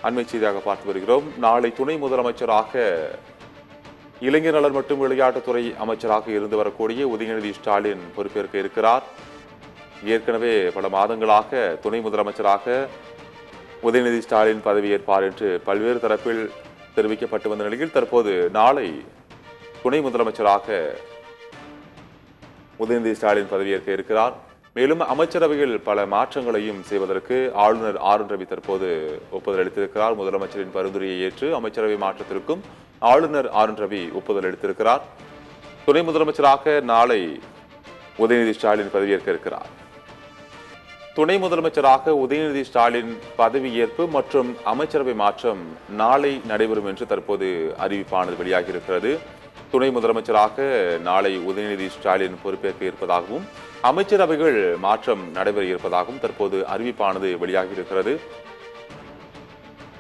அண்மை செய்தியாக பார்த்து வருகிறோம். நாளை துணை முதலமைச்சராக இளைஞர் நலன் மற்றும் விளையாட்டுத்துறை அமைச்சராக இருந்து வரக்கூடிய உதயநிதி ஸ்டாலின் பொறுப்பேற்க இருக்கிறார். ஏற்கனவே பல மாதங்களாக துணை முதலமைச்சராக உதயநிதி ஸ்டாலின் பதவியேற்பார் என்று பல்வேறு தரப்பில் தெரிவிக்கப்பட்டு வந்த நிலையில் தற்போது நாளை துணை முதலமைச்சராக உதயநிதி ஸ்டாலின் பதவியேற்க இருக்கிறார். மேலும் அமைச்சரவையில் பல மாற்றங்களையும் செய்வதற்கு ஆளுநர் ஆர் என் ரவி தற்போது ஒப்புதல் அளித்திருக்கிறார். முதலமைச்சரின் பரிந்துரையை ஏற்று அமைச்சரவை மாற்றத்திற்கும் ஆளுநர் ஆர் என் ரவி ஒப்புதல் அளித்திருக்கிறார். துணை முதலமைச்சராக நாளை உதயநிதி ஸ்டாலின் பதவியேற்க இருக்கிறார். துணை முதலமைச்சராக உதயநிதி ஸ்டாலின் பதவியேற்பு மற்றும் அமைச்சரவை மாற்றம் நாளை நடைபெறும் என்று தற்போது அறிவிப்பானது வெளியாகியிருக்கிறது. துணை முதலமைச்சராக நாளை உதயநிதி ஸ்டாலின் பொறுப்பேற்க இருப்பதாகவும் அமைச்சரவைகள் மாற்றம் நடைபெற இருப்பதாகவும் தற்போது அறிவிப்பானது வெளியாகியிருக்கிறது.